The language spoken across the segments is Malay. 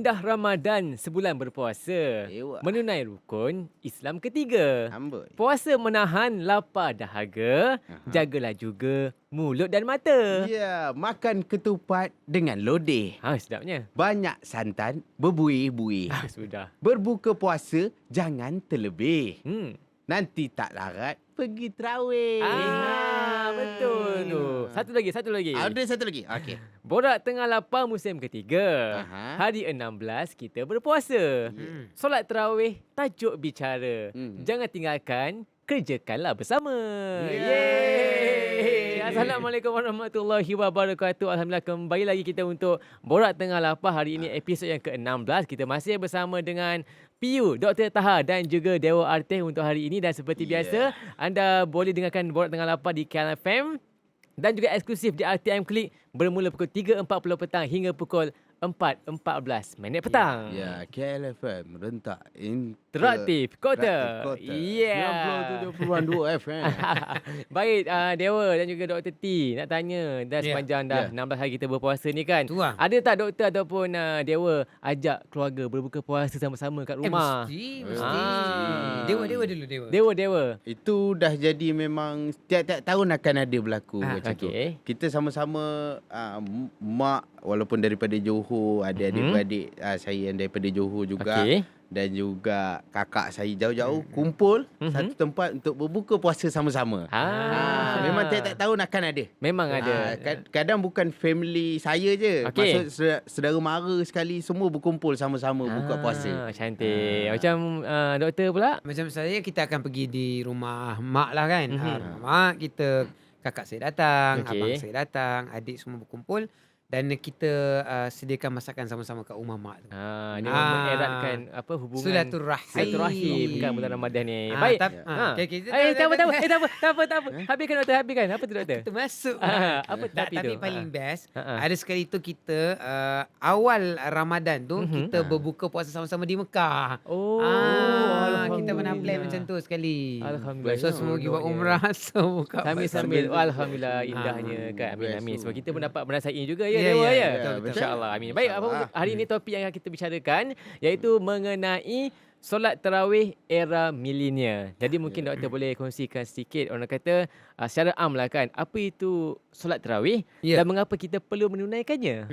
Dah Ramadan, sebulan berpuasa. Ewa. Menunai rukun Islam ketiga. Amboi. Puasa menahan lapar dahaga, jagalah juga mulut dan mata. Ya, makan ketupat dengan lodeh. Sedapnya. Banyak santan, berbuih-buih. Sudah. Berbuka puasa, jangan terlebih. Hmm. Nanti tak larat, pergi terawih. Betul tu. Satu lagi. Ada satu lagi. Okey. Borak Tengah Lapar musim ketiga. Aha. Hari 16 kita berpuasa. Solat tarawih, tajuk bicara. Jangan tinggalkan, kerjakanlah bersama. Yeay! Assalamualaikum warahmatullahi wabarakatuh. Alhamdulillah, kembali lagi kita untuk Borak Tengah Lapar. Hari ini episod yang ke-16. Kita masih bersama dengan PU, Dr. Taha dan juga Dewa Arteh untuk hari ini. Dan seperti biasa, anda boleh dengarkan Borak Tengah Lapar di KLFM dan juga eksklusif di RTM Klik bermula pukul 3.40 petang hingga pukul 4.14 petang. Ya, KLFM rentak Interaktif Kota. Ya. 97.2 FM. Baik, Dewa dan juga Dr. T nak tanya dah sepanjang dah 16 hari kita berpuasa ni kan. Ada tak doktor ataupun Dewa ajak keluarga berbuka puasa sama-sama kat rumah? Mesti. Dewa dulu, Dewa. Dewa. Itu dah jadi memang tiap-tiap tahun akan ada berlaku macam tu. okey. Kita sama-sama mak walaupun daripada Johor, ada adik-beradik saya yang daripada Johor juga. Okey. Dan juga kakak saya jauh-jauh kumpul satu tempat untuk berbuka puasa sama-sama. Memang tiap-tiap tahun akan ada. Memang ada. Kadang bukan family saya je. Okey. Maksud saudara mara sekali semua berkumpul sama-sama buka puasa. Cantik. Macam doktor pula? Macam saya, kita akan pergi di rumah mak lah kan. Rumah mak kita, kakak saya datang, abang saya datang, adik semua berkumpul. Dan kita sediakan masakan sama-sama kat rumah mak tu. Dia mengeratkan hubungan silaturahim kat bulan Ramadan ni. Baik. Tak apa. Habiskan doktor, habiskan. Apa tu doktor? Kita masuk. Apa tapi tu? Tapi paling best, ada sekali tu kita awal Ramadan tu kita berbuka puasa sama-sama di Mekah. Kita pernah plan macam tu sekali. Alhamdulillah. So semua pergi buat umrah, so buka Sambil alhamdulillah indahnya kan. Amin. Sebab kita pun dapat merasai juga ya Ya, Dewa ya, ya. betul. InsyaAllah. Amin. Baik, hari ini topik yang akan kita bicarakan iaitu mengenai solat tarawih era milenial. Jadi mungkin doktor boleh kongsikan sedikit, orang kata secara am lah kan, apa itu solat tarawih dan mengapa kita perlu menunaikannya.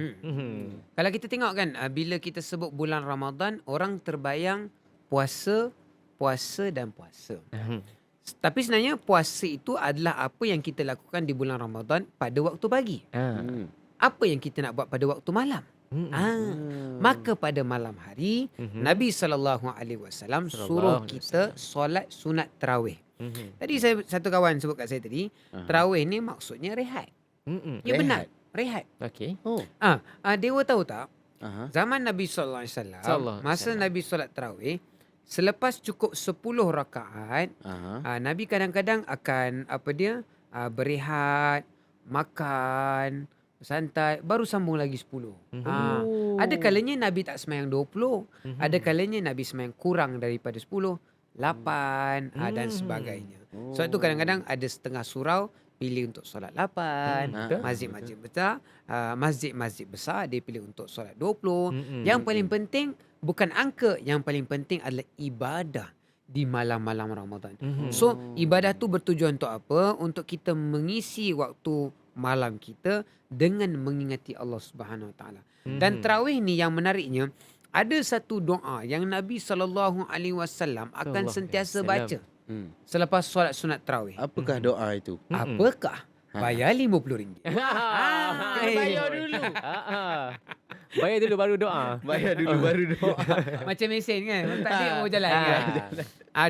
Kalau kita tengok kan, bila kita sebut bulan Ramadan, orang terbayang puasa. Tapi sebenarnya puasa itu adalah apa yang kita lakukan di bulan Ramadan pada waktu pagi. Apa yang kita nak buat pada waktu malam. Maka pada malam hari, Nabi SAW suruh kita solat sunat tarawih. Tadi satu kawan sebut kat saya tadi, tarawih ni maksudnya rehat. Ya benar, rehat. Okey. Dewa tahu tak, zaman Nabi SAW, masa Nabi solat tarawih, selepas cukup 10 rakaat, Nabi kadang-kadang akan berehat, makan, santai, baru sambung lagi 10. Ada kalanya Nabi tak semayang 20. Ada kalanya Nabi semayang kurang daripada 10, 8 dan sebagainya. Sebab tu kadang-kadang ada setengah surau pilih untuk solat 8. Masjid-masjid besar dia pilih untuk solat 20. Yang paling penting bukan angka, yang paling penting adalah ibadah di malam-malam Ramadan. So ibadah tu bertujuan untuk apa? Untuk kita mengisi waktu malam kita dengan mengingati Allah Subhanahu Wa Taala. Dan tarawih ni yang menariknya, ada satu doa yang Nabi SAW akan sentiasa baca selepas solat sunat tarawih. Apakah doa itu? Apakah? Bayar RM50. Bayar dulu. Bayar dulu baru doa. Bayar dulu baru doa. Macam mesin kan? Tak dia mau jalan kan?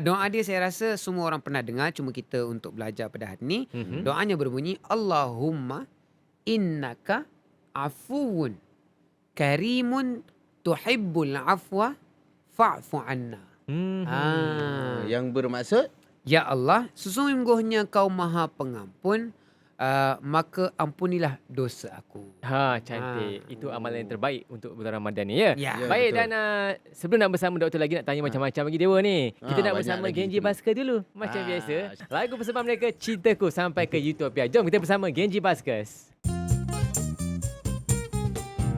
Doa dia saya rasa semua orang pernah dengar, cuma kita untuk belajar pada hari ni. Doanya berbunyi, Allahumma innaka afuun karimun tuhibbul afwa fa'fu anna. Yang bermaksud, Ya Allah, sesungguhnya kau maha pengampun, maka ampunilah dosa aku. Cantik. Itu amalan yang terbaik untuk bulan Ramadan ni ya. Ya, Baik, betul. dan sebelum nak bersama doktor lagi nak tanya macam-macam lagi Dewa ni. Kita nak banyak bersama lagi Genji tu. Basker dulu macam biasa. Lagu bersama mereka Cintaku sampai ke Utopia. Jom kita bersama Genji Baskers.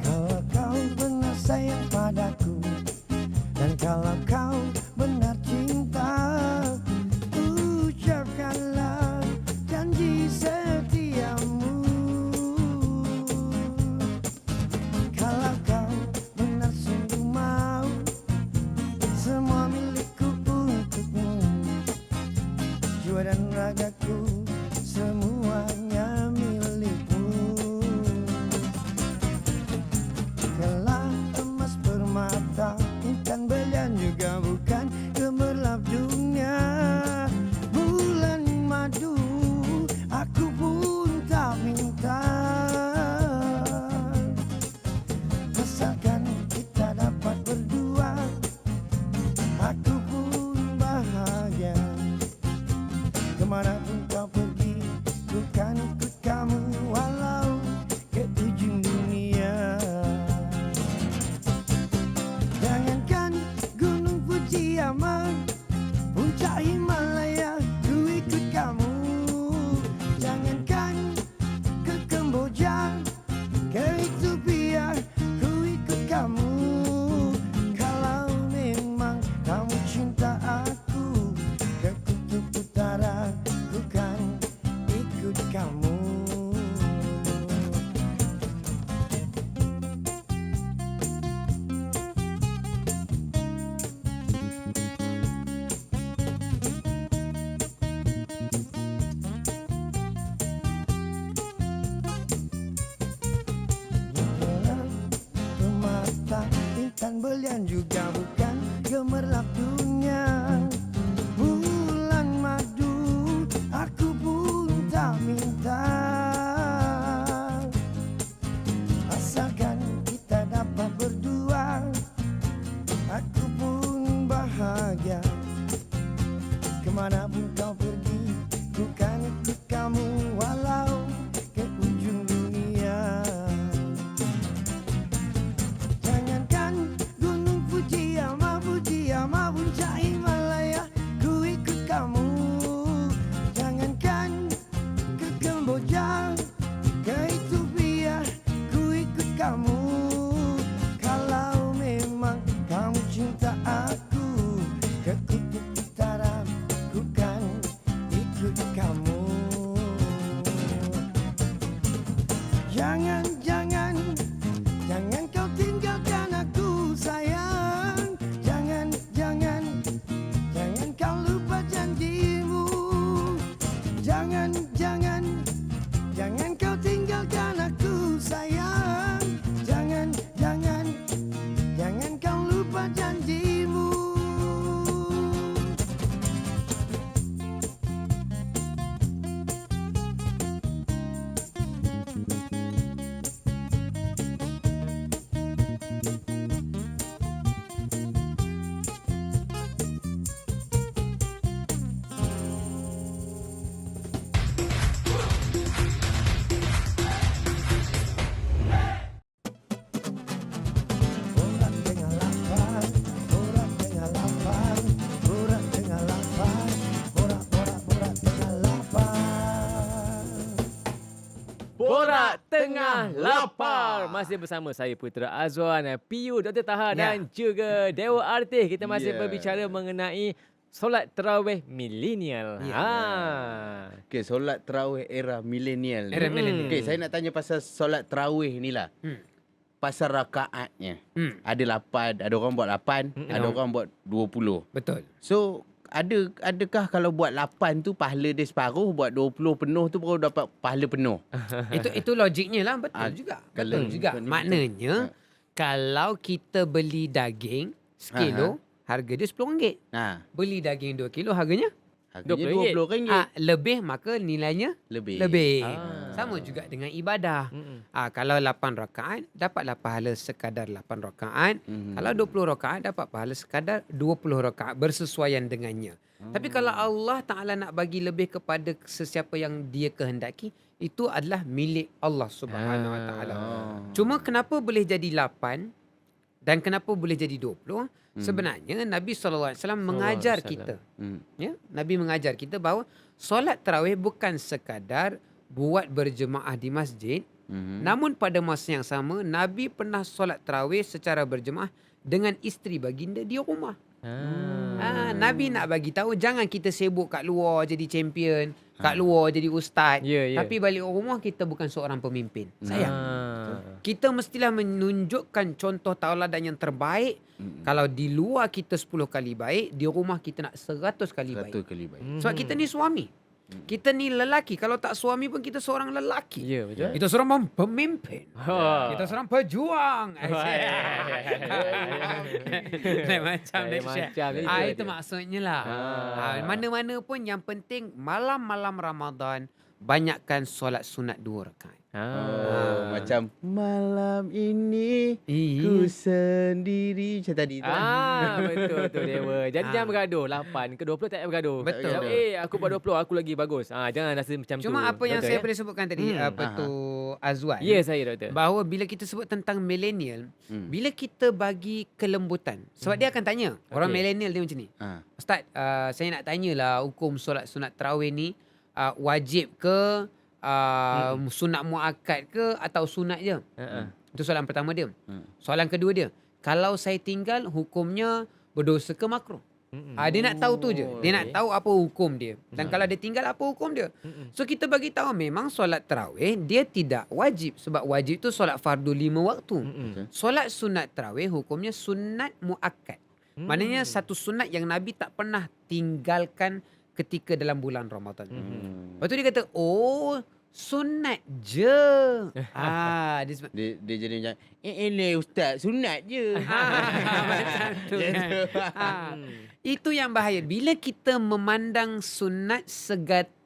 Kalau kau pernah sayang padaku. Dan kalau kau benar cinta, ucapkanlah janji setiamu. Kalau kau benar sungguh mau, semua milikku untukmu. Jiwa dan ragaku semuanya milikmu. Gelang emas permata, intan berlian juga bukan, gemerlap dunia bulan madu, aku pun tak minta. Asalkan kita dapat berdua, aku pun bahagia. Kemanapun kau pergi, ku kan ikut kamu walau ke ujung dunia. Jangankan gunung Fujiyaman, puncak Himalaya, ku ikut kamu. Jangankan ke Kamboja, ke Ethiopia, ku ikut kamu. Kalau memang kamu cinta aku, ke kutub utara, ku kan ikut kamu. Permata, intan berlian juga bukan, gemerlap dunia bulan madu, aku pun tak minta. Asalkan kita dapat berdua, aku pun bahagia. Kemanapun kau pergi, ku kan ikut kamu walau ke ujung dunia. Jangankan gunung Fujiyama, puncak Himalaya, ku ikut kamu. Jangankan ke Kamboja, ke Ethiopia, ku ikut kamu. Kalau memang kamu cinta aku, ke kutub utara, ku kan ikut kamu. Jangan, jangan, jangan kau tinggalkan aku sayang. Jangan, jangan, jangan kau lupa janjimu. Jangan, jangan, jangan kau tinggalkan aku sayang. Jangan, jangan, jangan kau lupa janjimu. Orang tengah lapar, orang tengah lapar, orang tengah lapar, orang tengah lapar. Borak Tengah Lapar. Masih bersama saya Putra Azwan, PU Dr. Taha dan juga Dewa Artih. Kita masih berbicara mengenai solat tarawih milenial. Okey, solat tarawih era milenial ni. Era milenial. Okey, saya nak tanya pasal solat tarawih ni lah. Pasal rakaatnya. Ada 8, ada orang buat 8, ada orang buat 20. Betul. So, adakah kalau buat 8 tu pahala dia separuh, buat 20 penuh tu baru dapat pahala penuh? Itu logiknya lah. Betul juga. kalau Betul juga. Maknanya, kalau kita beli daging sekilo, harga dia RM10. Beli daging 2 kilo, harganya Harganya RM20. lebih, maka nilainya lebih. Sama juga dengan ibadah. Kalau 8 rakaat, dapatlah pahala sekadar 8 rakaat. Kalau 20 rakaat, dapat pahala sekadar 20 rakaat bersesuaian dengannya. Tapi kalau Allah Ta'ala nak bagi lebih kepada sesiapa yang dia kehendaki, itu adalah milik Allah Subhanahu Wa Ta'ala. Cuma kenapa boleh jadi 8 dan kenapa boleh jadi 20? Sebenarnya Nabi SAW mengajar kita. Ya, Nabi mengajar kita bahawa solat tarawih bukan sekadar buat berjemaah di masjid Namun pada masa yang sama, Nabi pernah solat tarawih secara berjemaah dengan isteri baginda di rumah. Nabi nak bagi tahu jangan kita sibuk kat luar jadi champion, kat luar jadi ustaz. Tapi balik rumah kita bukan seorang pemimpin. Sayang. Kita mestilah menunjukkan contoh tauladan yang terbaik. Kalau di luar kita 10 kali baik, di rumah kita nak 100 kali baik. Sebab kita ni suami. Kita ni lelaki. Kalau tak suami pun kita seorang lelaki. Ya, betul. Kita seorang pemimpin. Kita seorang pejuang. Macam itu maksudnya lah. Mana-mana pun yang penting malam-malam Ramadan banyakkan solat sunat 2 rakaat. Macam malam ini ku sendiri macam tadi tu. Betul Dewa. Jadi jangan bergaduh. 8 ke 20 tak payah bergaduh. Betul. Aku buat 20, aku lagi bagus. Jangan rasa macam tu. Cuma apa yang saya boleh sebutkan tadi, Azwan. Ya, saya doktor. Bahawa bila kita sebut tentang millennial, bila kita bagi kelembutan. Sebab dia akan tanya, orang millennial dia macam ni. Ustaz, saya nak tanyalah hukum solat sunat tarawih ni wajib ke, sunat muakkad ke atau sunat je? Itu soalan pertama dia. Soalan kedua dia, kalau saya tinggal hukumnya berdosa ke makruh? Dia nak tahu tu je. Dia nak tahu apa hukum dia. Dan kalau dia tinggal apa hukum dia. So kita bagi tahu memang solat tarawih dia tidak wajib. Sebab wajib tu solat fardu 5 waktu. Solat sunat tarawih hukumnya sunat muakkad. Maknanya satu sunat yang Nabi tak pernah tinggalkan ketika dalam bulan Ramadan. Lepas tu dia kata, sunat je. Dia jadi macam, ini ustaz, sunat je. Macam tu kan. Itu yang bahaya. Bila kita memandang sunat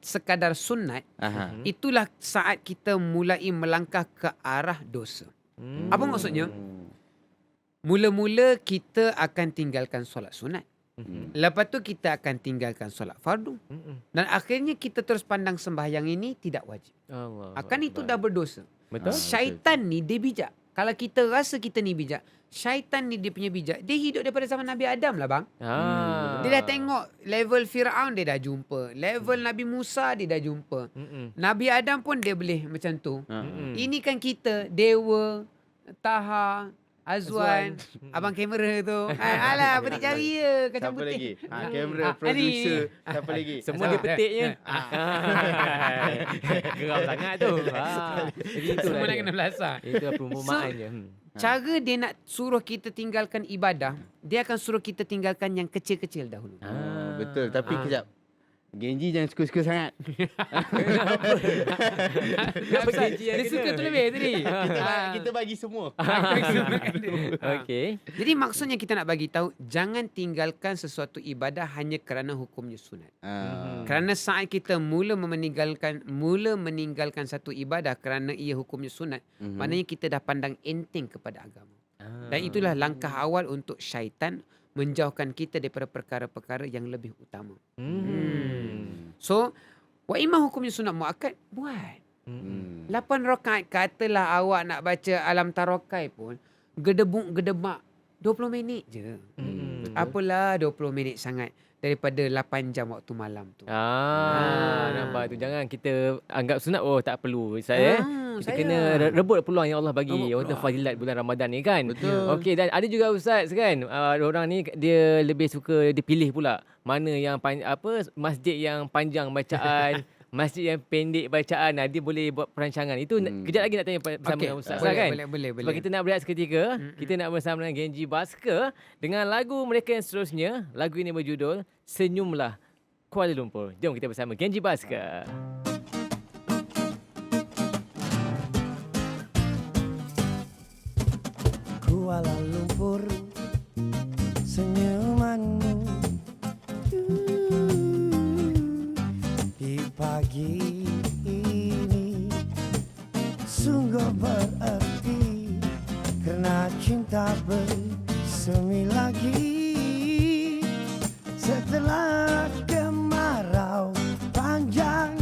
sekadar sunat, itulah saat kita mulai melangkah ke arah dosa. Apa maksudnya? Mula-mula kita akan tinggalkan solat sunat. Lepas tu kita akan tinggalkan solat fardu. Dan akhirnya kita terus pandang sembahyang ini tidak wajib. Akan itu dah berdosa. Betul. Syaitan ni dia bijak. Kalau kita rasa kita ni bijak, syaitan ni dia punya bijak. Dia hidup daripada zaman Nabi Adam lah bang. Dia dah tengok level Fir'aun dia dah jumpa. Level Nabi Musa dia dah jumpa. Nabi Adam pun dia boleh macam tu. Ini kan kita, Dewa, Taha, Azwan, abang kamera tu. Alah, apa dia cari je kacang Siapa putih. lagi? Kamera, producer. Siapa lagi? Semua dia petiknya. Geram sangat tu. Jadi itulah Semua nak dia. kena belasah. Itulah perumpamaan je. Cara dia nak suruh kita tinggalkan ibadah, dia akan suruh kita tinggalkan yang kecil-kecil dahulu. Betul, tapi kejap. Genji jangan suka-suka sangat. Kenapa Genji yang Dia kena? suka tu lebih tadi. Kita bagi semua. Okay. Jadi maksudnya kita nak bagi tahu, jangan tinggalkan sesuatu ibadah hanya kerana hukumnya sunat. Kerana saat kita mula meninggalkan satu ibadah kerana ia hukumnya sunat, maknanya kita dah pandang enteng kepada agama. Dan itulah langkah awal untuk syaitan menjauhkan kita daripada perkara-perkara yang lebih utama. So, wa imam hukumnya sunat muakkad, buat. 8 rakaat, katalah awak nak baca Alam Tarokai pun, gedebuk-gedebak 20 minit je. Apalah 20 minit sangat daripada 8 jam waktu malam tu. Nampak tu. Jangan kita anggap sunat, tak perlu. Kita saya kena rebut peluang yang Allah bagi. Untuk fadilat bulan Ramadan ni kan. Betul. Okey, dan ada juga ustaz kan, orang ni dia lebih suka dipilih pula mana yang masjid yang panjang bacaan, masjid yang pendek bacaan. Dia boleh buat perancangan. Itu kejap lagi nak tanya bersama dengan ustaz kan. Boleh. Sebab kita nak berehat seketika. Kita nak bersama dengan Genji Basker dengan lagu mereka yang seterusnya. Lagu ini berjudul Senyumlah Kuala Lumpur. Jom kita bersama Genji Basker. Kuala Lumpur, senyumanmu di pagi ini sungguh berarti, karena cinta bersemi lagi setelah kemarau panjang.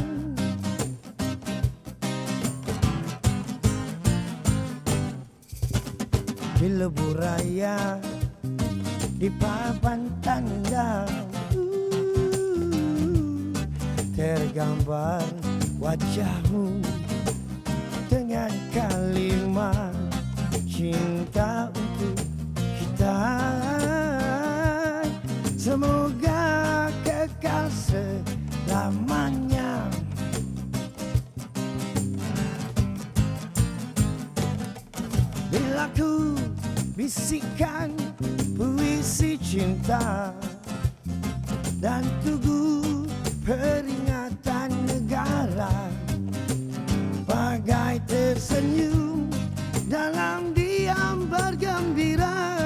Di lebuh raya, di papan tanda, tergambar wajahmu dengan ingat kalimat cinta untuk kita. Semoga kekal selamanya. Bila ku bisikan puisi cinta dan tugu peringatan negara, bagai tersenyum dalam diam bergembira,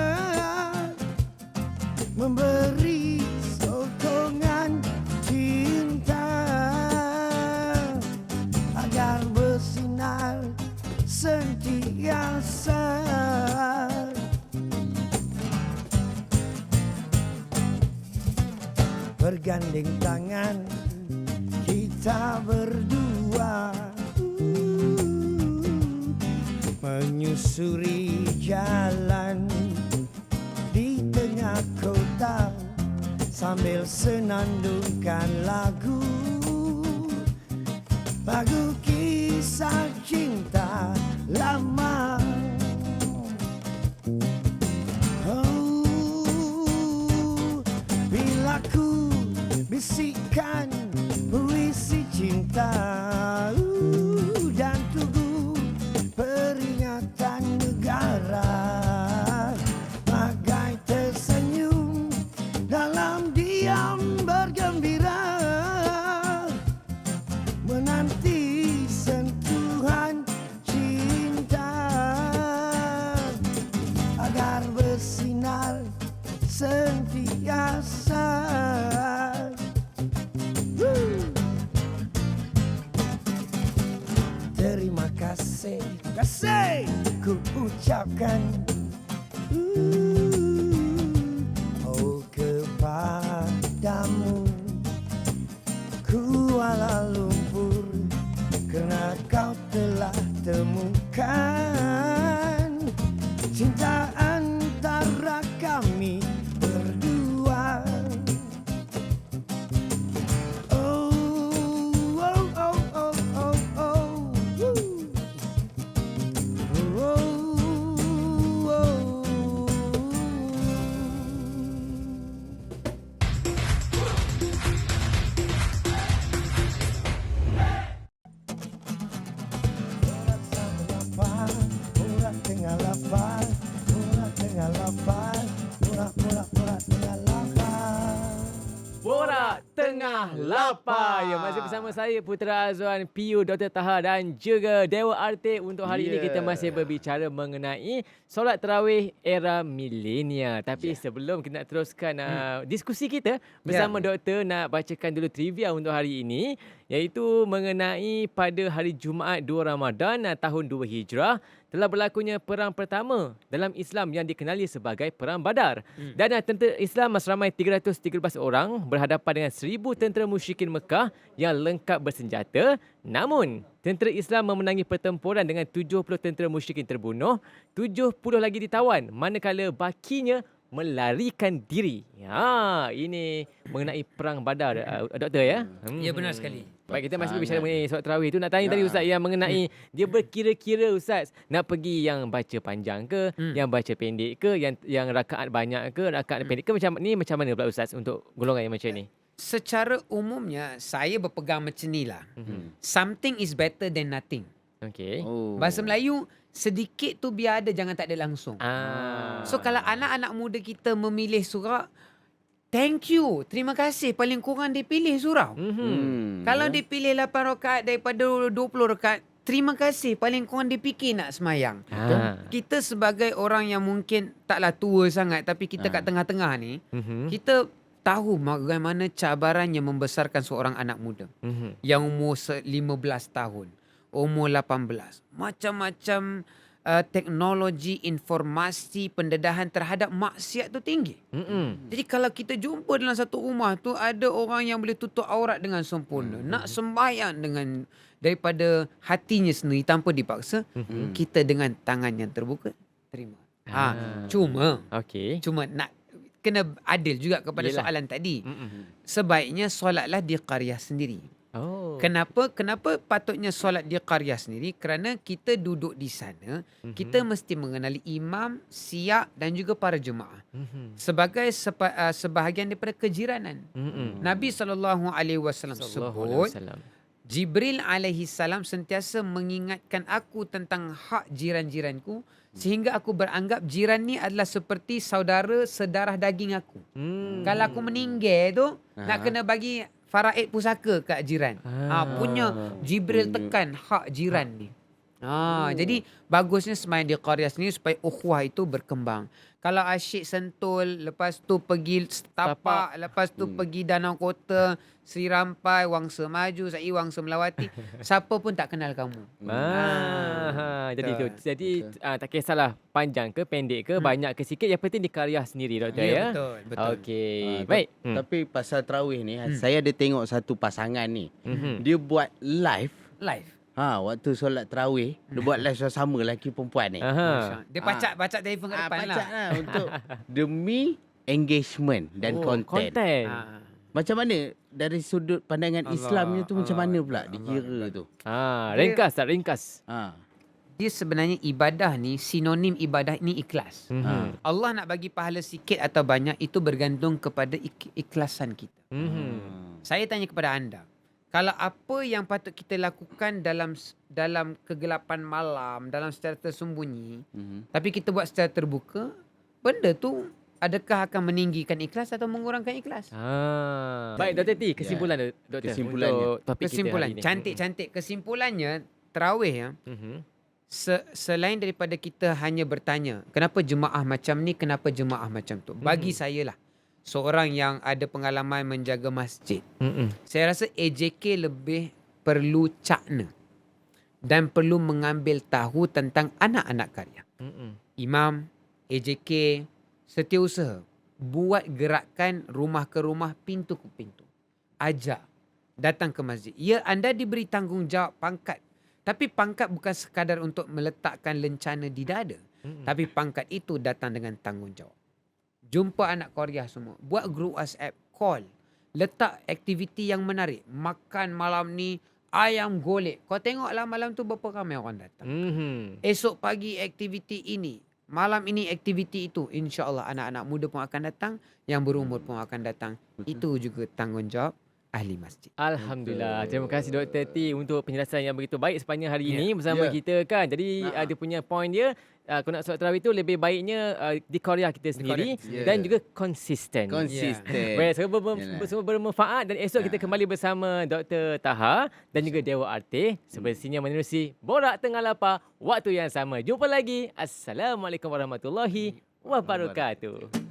memberi sokongan cinta agar bersinar sentiasa. Bergandeng tangan kita berdua, menyusuri jalan di tengah kota sambil senandungkan lagu kisah cinta lama. Oh, bila ku bisikan puisi cinta dan tugu peringatan negara, bagai tersenyum dalam diam bergembira, menanti sentuhan cinta agar bersinar sentiasa. Terima kasih, kasih ku ucapkan oh kepadamu Kuala Lumpur, kerana kau telah temukan cinta antara kami berdua. Oh, oh, oh, oh, oh, oh, woo. Oh, oh. Murah tengah lapar, murah tengah lapar, murah tengah lapar. Borak Tengah Lapar. Ya, masih bersama saya Putra Azwan, PU Dr. Taha dan juga Dewa Artik. Untuk hari ini kita masih berbicara mengenai solat tarawih era milenial. Tapi sebelum kita nak teruskan diskusi kita bersama doktor, nak bacakan dulu trivia untuk hari ini, iaitu mengenai pada hari Jumaat 2 Ramadan tahun 2 Hijrah telah berlakunya perang pertama dalam Islam yang dikenali sebagai Perang Badar. Dan tentera Islam seramai 313 orang berhadapan dengan 1,000 tentera musyrikin Mekah yang lengkap bersenjata. Namun, tentera Islam memenangi pertempuran dengan 70 tentera musyrikin terbunuh, 70 lagi ditawan, manakala bakinya melarikan diri. Ya, ini mengenai Perang Badar, doktor ya? Ya, benar sekali. Baik, kita masih berbicara mengenai solat tarawih tu. Nak tanya tadi Ustaz yang mengenai dia berkira-kira Ustaz, nak pergi yang baca panjang ke, yang baca pendek ke, yang rakaat banyak ke, rakaat pendek ke, macam mana pula Ustaz untuk golongan yang macam ni? Secara umumnya saya berpegang macam ni lah. Something is better than nothing. Okey. Bahasa Melayu, sedikit tu biar ada, jangan tak ada langsung. So kalau anak-anak muda kita memilih surah, thank you, terima kasih, paling kurang dia pilih surau. Kalau dia pilih 8 rakaat daripada 20 rakaat, terima kasih, paling kurang dia fikir nak semayang. Kita sebagai orang yang mungkin taklah tua sangat, tapi kita kat tengah-tengah ni, kita tahu bagaimana cabarannya membesarkan seorang anak muda yang umur 15 tahun, umur 18. Macam-macam teknologi, informasi, pendedahan terhadap maksiat tu tinggi. Jadi kalau kita jumpa dalam satu rumah tu ada orang yang boleh tutup aurat dengan sempurna, nak sembahyang dengan daripada hatinya sendiri tanpa dipaksa, kita dengan tangan yang terbuka terima. Cuma nak kena adil juga kepada soalan tadi. Sebaiknya solatlah di qaryah sendiri. Kenapa patutnya solat di qaryah sendiri? Kerana kita duduk di sana, kita mesti mengenali imam, siap dan juga para jemaah. Sebagai sebahagian daripada kejiranan. Nabi SAW sebut, Jibril alaihi salam sentiasa mengingatkan aku tentang hak jiran-jiranku sehingga aku beranggap jiran ni adalah seperti saudara sedarah daging aku. Kalau aku meninggal tu nak kena bagi faraid pusaka kat jiran. Punya Jibril tekan hak jiran ni. Jadi bagusnya sembahyang di qaryah sendiri supaya ukhuwah itu berkembang. Kalau asyik Sentul, lepas tu pergi Setapak, lepas tu pergi Danau Kota, Sri Rampai, Wangsa Maju, Wangsa Melawati, siapa pun tak kenal kamu. Jadi tak kisahlah panjang ke pendek ke, banyak ke sikit, yang penting di qaryah sendiri, Doktor ya. Betul. Okey, baik. Tapi pasal tarawih ni, saya ada tengok satu pasangan ni. Dia buat live. Waktu solat tarawih, dia buat live sama lelaki perempuan ni. Dia pacak telefon kat depan pacak lah untuk demi engagement dan konten. Macam mana dari sudut pandangan Islamnya tu macam mana pula dikira tu? Ringkas tak ringkas? Dia sebenarnya ibadah ni, sinonim ibadah ni ikhlas. Allah nak bagi pahala sikit atau banyak itu bergantung kepada ikhlasan kita. Saya tanya kepada anda, kalau apa yang patut kita lakukan dalam kegelapan malam, dalam secara tersembunyi, tapi kita buat secara terbuka, benda tu adakah akan meninggikan ikhlas atau mengurangkan ikhlas? Baik, Dr. T, kesimpulan Doktor untuk topik kesimpulan kita hari ini. Cantik-cantik. Kesimpulannya, tarawih ya, selain daripada kita hanya bertanya, kenapa jemaah macam ni, kenapa jemaah macam tu? Bagi saya lah, seorang yang ada pengalaman menjaga masjid, saya rasa AJK lebih perlu cakna dan perlu mengambil tahu tentang anak-anak karya. Imam, AJK, setiausaha buat gerakan rumah ke rumah, pintu ke pintu. Ajak datang ke masjid. Ya, anda diberi tanggungjawab pangkat. Tapi pangkat bukan sekadar untuk meletakkan lencana di dada. Tapi pangkat itu datang dengan tanggungjawab. Jumpa anak Korea semua. Buat grup WhatsApp, call. Letak aktiviti yang menarik. Makan malam ni ayam golek. Kau tengoklah malam tu berapa ramai orang datang. Esok pagi aktiviti ini. Malam ini aktiviti itu. InsyaAllah anak-anak muda pun akan datang. Yang berumur pun akan datang. Itu juga tanggungjawab ahli masjid. Alhamdulillah. Terima kasih Dr. T untuk penjelasan yang begitu baik sepanjang hari ini bersama kita kan. Jadi dia punya point dia, kalau nak solat tarawih itu lebih baiknya di qaryah kita sendiri dan juga konsisten. Baik, semua bermanfaat dan esok kita kembali bersama Dr. Taha dan juga Dewa Artih semestinya menerusi Borak Tengah Lapar waktu yang sama. Jumpa lagi. Assalamualaikum warahmatullahi wabarakatuh.